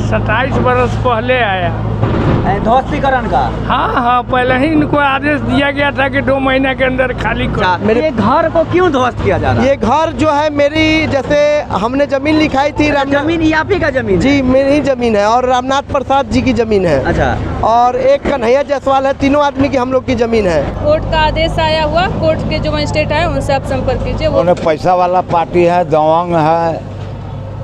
27 बरस पहले आया। ध्वस्तीकरण का? हाँ, पहले ही इनको आदेश दिया गया था कि 2 महीने के अंदर खाली करो। ये घर को क्यों ध्वस्त किया जा रहा है? ये घर जो है मेरी, जैसे हमने जमीन लिखाई थी। जमीन ये आप ही का जमीन? जी, मेरी जमीन है और रामनाथ प्रसाद जी की जमीन है। अच्छा। और एक कन्हैया जायसवाल है, तीनों आदमी की हम लोग की जमीन है। कोर्ट का आदेश आया हुआ, कोर्ट के जो मजिस्ट्रेट है उनसे आप संपर्क कीजिए। वो पैसा वाला पार्टी है, दबंग है,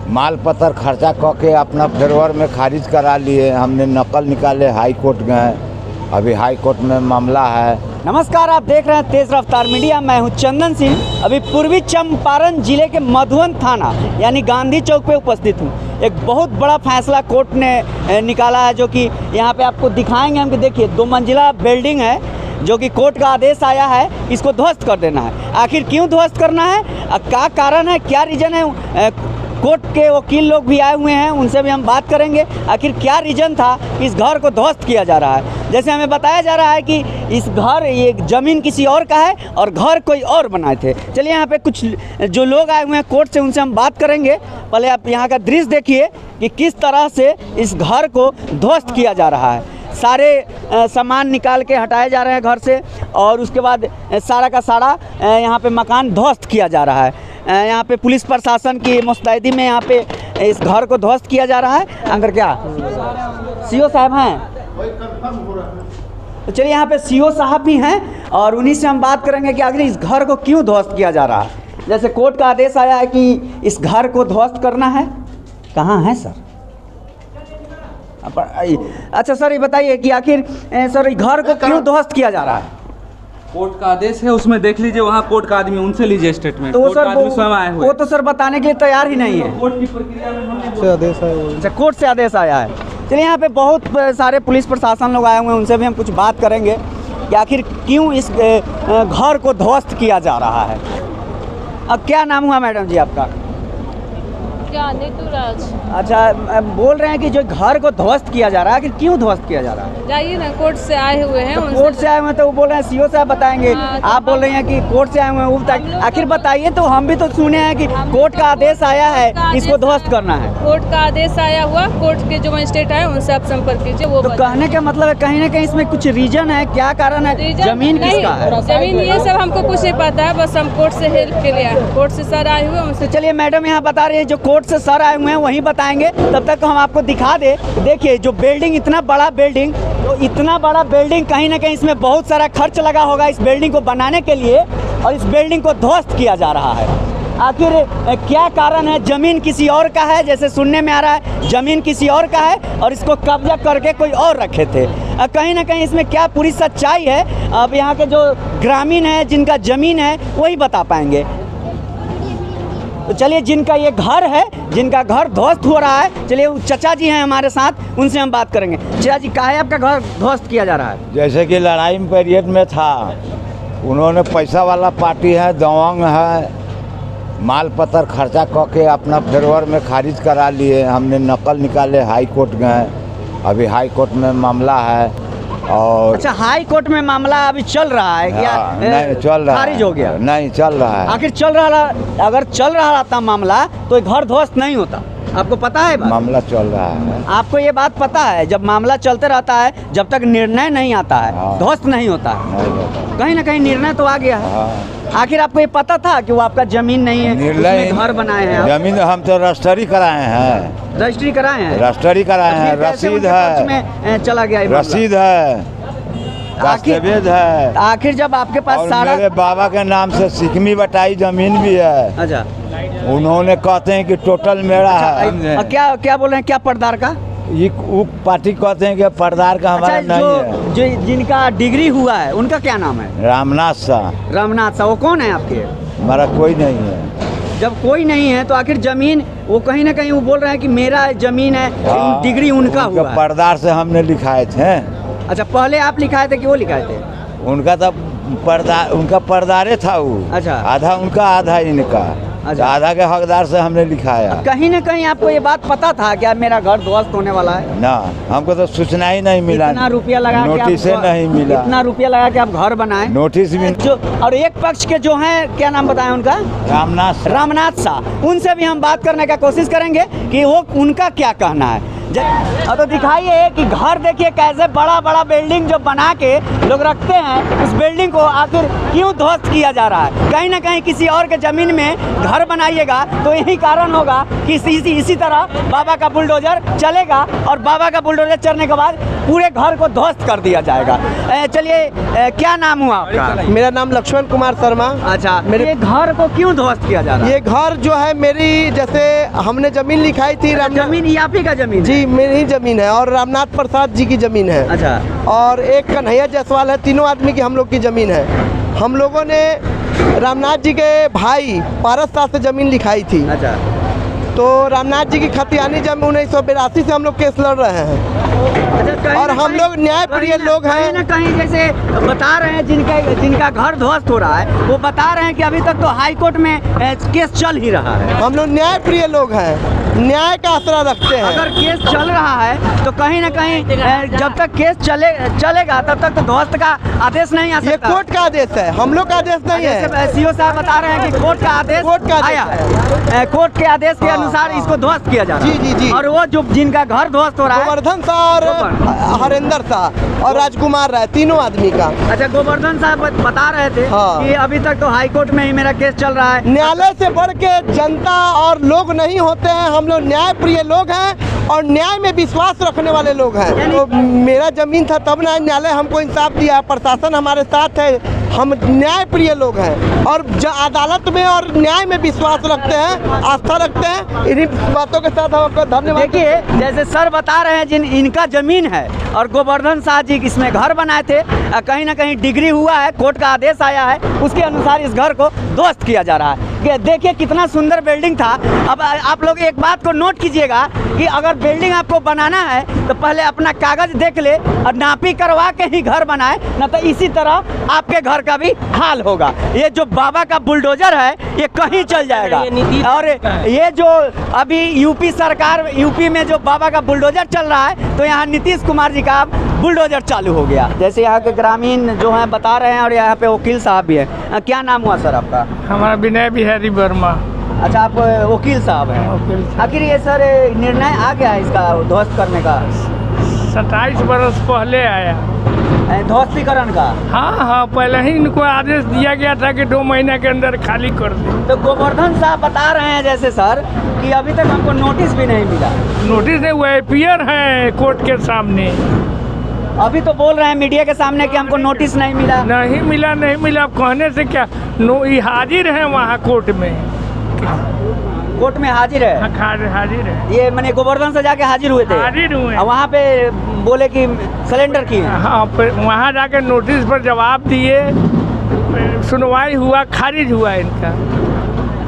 माल पत्तर खर्चा करके अपना फेवर में खारिज करा लिए। हमने नकल निकाले, हाई कोर्ट गए, अभी हाई कोर्ट में मामला है। नमस्कार, आप देख रहे हैं तेज रफ्तार मीडिया। मैं हूं चंदन सिंह। अभी पूर्वी चंपारण जिले के मधुबन थाना यानी गांधी चौक पे उपस्थित हूं। एक बहुत बड़ा फैसला कोर्ट ने निकाला है, जो कि यहाँ पे आपको दिखाएंगे हम कि देखिए 2 मंजिला बिल्डिंग है, जो कि कोर्ट का आदेश आया है इसको ध्वस्त कर देना है। आखिर क्यों ध्वस्त करना है, क्या कारण है, क्या रीज़न है? कोर्ट के वकील लोग भी आए हुए हैं, उनसे भी हम बात करेंगे आखिर क्या रीज़न था कि इस घर को ध्वस्त किया जा रहा है। जैसे हमें बताया जा रहा है कि इस घर, ये ज़मीन किसी और का है और घर कोई और बनाए थे। चलिए यहाँ पे कुछ जो लोग आए हुए हैं कोर्ट से, उनसे हम बात करेंगे। पहले आप यहाँ का दृश्य देखिए कि किस तरह से इस घर को ध्वस्त किया जा रहा है। सारे सामान निकाल के हटाए जा रहे हैं घर से, और उसके बाद सारा का सारा यहाँ पे मकान ध्वस्त किया जा रहा है। यहाँ पे पुलिस प्रशासन की मुस्तैदी में यहाँ पे इस घर को ध्वस्त किया जा रहा है। अंदर क्या सीओ साहब हैं? तो चलिए यहाँ पे सीओ साहब भी हैं और उन्हीं से हम बात करेंगे कि आखिर इस घर को क्यों ध्वस्त किया जा रहा है। जैसे कोर्ट का आदेश आया है कि इस घर को ध्वस्त करना है। कहाँ है सर? अच्छा सर, ये बताइए कि आखिर सर घर को क्यों ध्वस्त किया जा रहा है? कोर्ट का आदेश है, उसमें देख लीजिए, वहाँ कोर्ट का आदमी, उनसे लीजिए स्टेटमेंट। तो सर वो तो सर बताने के लिए तैयार ही नहीं है। कोर्ट की प्रक्रिया में आदेश आया। अच्छा, कोर्ट से आदेश आया है। चलिए यहाँ पे बहुत सारे पुलिस प्रशासन लोग आए हुए हैं, उनसे भी हम कुछ बात करेंगे कि आखिर क्यों इस घर को ध्वस्त किया जा रहा है। अब क्या नाम हुआ मैडम जी आपका? नीतूराज। अच्छा, बोल रहे हैं कि जो घर को ध्वस्त किया जा रहा है, कि क्यों ध्वस्त किया जा रहा है? जाइए ना, कोर्ट से आए हुए हैं। तो कोर्ट से आए हुए हैं तो वो बोल रहे हैं सीओ साहब बताएंगे। तो आप बोल रहे हैं कि कोर्ट से आए हुए हैं, वो बताएंगे। आखिर बताइए, तो हम भी तो सुने हैं कि कोर्ट का आदेश आया है इसको ध्वस्त करना है। कोर्ट का आदेश आया हुआ, कोर्ट के जो मजिस्ट्रेट है उनसे आप संपर्क कीजिए। वो तो कहने का मतलब है कहीं ना कहीं इसमें कुछ रीजन है, क्या कारण है? जमीन किसका है? जमीन ये सब हमको कुछ नहीं पता है, बस हम कोर्ट से हेल्प के लिए आए। कोर्ट से सर आए हुए उनसे। चलिए मैडम यहाँ बता रही है, जो कोर्ट से सर आए हुए हैं वही बताएंगे। तब तक हम आपको दिखा दे। देखिए जो बिल्डिंग, इतना बड़ा बिल्डिंग, तो इतना बड़ा बिल्डिंग कहीं ना कहीं इसमें बहुत सारा खर्च लगा होगा इस बिल्डिंग को बनाने के लिए, और इस बिल्डिंग को ध्वस्त किया जा रहा है। आखिर क्या कारण है? जमीन किसी और का है, जैसे सुनने में आ रहा है जमीन किसी और का है और इसको कब्जा करके कोई और रखे थे। कहीं ना कहीं इसमें क्या पूरी सच्चाई है, अब यहाँ के जो ग्रामीण है, जिनका जमीन है, वही बता पाएंगे। तो चलिए, जिनका ये घर है, जिनका घर ध्वस्त हो रहा है, चलिए चचा जी हैं हमारे साथ, उनसे हम बात करेंगे। चचा जी, काहे आपका घर ध्वस्त किया जा रहा है? जैसे कि लड़ाई में पीरियड में था, उन्होंने पैसा वाला पार्टी है, दबंग है, माल पत्तर खर्चा करके अपना फेवर में खारिज करा लिए। हमने नकल निकाले, हाई कोर्ट गए, अभी हाई कोर्ट में मामला है। और अच्छा, हाई कोर्ट में मामला अभी चल रहा है क्या? नहीं चल रहा, खारिज हो गया? नहीं चल रहा है। आखिर चल रहा, अगर चल रहा रहता मामला तो घर ध्वस्त नहीं होता। आपको पता है? मामला चल रहा है। आपको ये बात पता है, जब मामला चलते रहता है, जब तक निर्णय नहीं आता है, ध्वस्त नहीं होता है। कहीं ना कहीं निर्णय तो आ गया है। आखिर आपको ये पता था कि वो आपका जमीन नहीं है, उसमें घर बनाए हैं? जमीन हम तो रजिस्ट्री कराए हैं। रजिस्ट्री कराए हैं? रजिस्ट्री कराए हैं, रसीद है, में चला गया रसीद है, दस्तावेज है। आखिर जब आपके पास सारा, मेरे बाबा के नाम से सिकमी बटाई जमीन भी है। अच्छा, उन्होंने कहते हैं कि टोटल मेरा है। क्या क्या बोल रहे हैं? क्या पर्दार का? ये पार्टी कहते हैं कि पर्दार का हमारा नहीं है। जो जिनका डिग्री हुआ है उनका क्या नाम है? रामनाथ शाह। रामनाथ शाह, वो कौन है आपके? हमारा कोई नहीं है। जब कोई नहीं है तो आखिर जमीन, वो कहीं ना कहीं वो बोल रहे हैं कि मेरा जमीन है, डिग्री उनका हुआ है। पर्दार से हमने लिखाए थे। अच्छा, पहले आप लिखाए थे कि वो लिखाए थे? उनका तो उनका पर्दारे था वो। अच्छा, आधा उनका आधा इनका। अच्छा, आधा के हकदार से हमने लिखाया। कहीं ना कहीं आपको ये बात पता था कि मेरा घर ध्वस्त होने वाला है? ना, हमको तो सूचना ही नहीं मिला। इतना रुपया लगा, नोटिस नहीं मिला। इतना रुपया लगा कि आप घर बनाए, नोटिस भी जो। और एक पक्ष के जो हैं, क्या नाम बताएं उनका? रामनाथ शाह। उनसे भी हम बात करने का कोशिश करेंगे कि वो उनका क्या कहना है। अब तो दिखाइए कि घर देखिए कैसे बड़ा बड़ा बिल्डिंग जो बना के लोग रखते हैं, उस बिल्डिंग को आखिर क्यों ध्वस्त किया जा रहा है। कहीं ना कहीं किसी और के ज़मीन में घर बनाइएगा तो यही कारण होगा कि इसी तरह बाबा का बुलडोजर चलेगा और बाबा का बुलडोजर चलने के बाद पूरे घर को ध्वस्त कर दिया जाएगा। चलिए, क्या नाम हुआ आपका? मेरा नाम लक्ष्मण कुमार शर्मा। अच्छा, मेरे घर को क्यों ध्वस्त किया जा रहा है? ये घर जो है मेरी, जैसे हमने जमीन लिखाई थी जमीन ये आप ही का जमीन? जी, मेरी ही जमीन है और रामनाथ प्रसाद जी की जमीन है। अच्छा। और एक कन्हैया जायसवाल है, तीनों आदमी की हम लोग की जमीन है। हम लोगों ने रामनाथ जी के भाई पारस शाह से जमीन लिखाई थी। अच्छा। तो रामनाथ जी की खतियानी जमीन 1982 से हम लोग केस लड़ रहे हैं। अच्छा, और हम लोग न्यायप्रिय लोग हैं। कहीं ना कहीं जैसे बता रहे हैं जिनका घर ध्वस्त हो रहा है, वो बता रहे हैं कि अभी तक तो हाई कोर्ट में केस चल ही रहा है। हम लोग न्यायप्रिय लोग हैं, न्याय का आसरा रखते हैं। अगर केस चल रहा है तो कहीं ना कहीं जब तक केस चलेगा तब तक तो ध्वस्त का आदेश नहीं आ सकता। ये कोर्ट का आदेश है, हम लोग का आदेश नहीं है। सीओ साहब बता रहे हैं कि कोर्ट का आदेश आया है, कोर्ट के आदेश के अनुसार इसको ध्वस्त किया जा रहा है। जी जी जी। और वो जो जिनका घर ध्वस्त हो रहा है, गोवर्धन शाह और हरेंद्र शाह और राजकुमार राय, तीनों आदमी का। अच्छा, गोवर्धन साहब बता रहे थे कि अभी तक तो हाई कोर्ट में ही मेरा केस चल रहा है। न्यायालय से बढ़ के जनता और लोग नहीं होते हैं। हम लोग न्याय प्रिय लोग हैं और न्याय में विश्वास रखने वाले लोग हैं। तो मेरा जमीन था तब ना न्यायालय हमको इंसाफ दिया, प्रशासन हमारे साथ है। हम न्याय प्रिय लोग हैं और अदालत में और न्याय में विश्वास रखते हैं, आस्था रखते हैं। इन्हीं बातों के साथ हम आपको धन्यवाद। देखिए, जैसे सर बता रहे हैं इनका जमीन है और गोवर्धन शाह जी इसमें घर बनाए थे, कहीं ना कहीं डिग्री हुआ है, कोर्ट का आदेश आया है, उसके अनुसार इस घर को ध्वस्त किया जा रहा है। देखिए कितना सुंदर बिल्डिंग था। अब आप लोग एक बात को नोट कीजिएगा कि अगर बिल्डिंग आपको बनाना है तो पहले अपना कागज देख ले और नापी करवा के ही घर बनाए, न तो इसी तरह आपके घर का भी हाल होगा। ये जो बाबा का बुलडोजर है ये कहीं चल जाएगा। और ये जो अभी यूपी में जो बाबा का बुलडोजर चल रहा है, तो यहाँ नीतीश कुमार जी का बुलडोजर चालू हो गया। जैसे यहाँ के ग्रामीण जो हैं बता रहे हैं और यहाँ पे वकील साहब भी है। क्या नाम हुआ सर आपका? हमारा विनय बिहारी वर्मा। अच्छा, आप वकील साहब हैं। आखिर ये सर निर्णय आ गया है इसका ध्वस्त करने का? 27 बरस पहले आया ध्वस्तीकरण का। हाँ, पहले ही इनको आदेश दिया गया था कि 2 महीने के अंदर खाली कर दे। तो गोवर्धन साहब बता रहे हैं जैसे सर कि अभी तक हमको नोटिस भी नहीं मिला। नोटिस नहीं, वो अपीयर है कोर्ट के सामने। अभी तो बोल रहे हैं मीडिया के सामने कि हमको नोटिस नहीं मिला। नहीं मिला कहने से क्या? ये हाजिर है वहाँ कोर्ट में। कोर्ट में हाजिर है? हाजिर है। ये मैंने गोवर्धन से जाके हाजिर हुए थे? हाजिर हुए। वहाँ पे बोले कि सिलेंडर की। हाँ, वहाँ जाके नोटिस पर जवाब दिए, सुनवाई हुआ, खारिज हुआ इनका।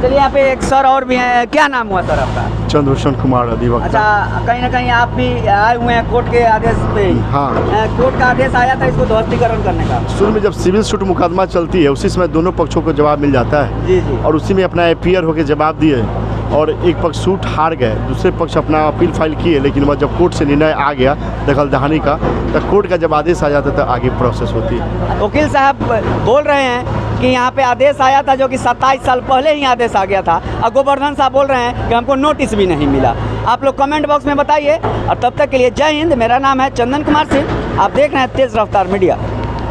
चलिए, यहाँ पे एक सर और भी हैं। क्या नाम हुआ सर आपका? चंद्रभूषण कुमार अधिवक्ता। अच्छा, कहीं ना कहीं आप भी आए हुए हैं कोर्ट के आदेश पे? हाँ, कोर्ट का आदेश आया था इसको ध्वस्तीकरण करने का। शुरू में जब सिविल सूट मुकदमा चलती है उसी समय दोनों पक्षों को जवाब मिल जाता है। जी जी। और उसी में अपना अपीयर होकर जवाब दिए और एक पक्ष सूट हार गए, दूसरे पक्ष अपना अपील फाइल किए। लेकिन वह जब कोर्ट से निर्णय आ गया दखल दहानी का, तो कोर्ट का जब आदेश आ जाता है तो आगे प्रोसेस होती है। वकील साहब बोल रहे हैं कि यहाँ पे आदेश आया था जो कि 27 साल पहले ही आदेश आ गया था, और गोवर्धन साहब बोल रहे हैं कि हमको नोटिस भी नहीं मिला। आप लोग कमेंट बॉक्स में बताइए। और तब तक के लिए जय हिंद। मेरा नाम है चंदन कुमार सिंह, आप देख रहे हैं तेज रफ्तार मीडिया।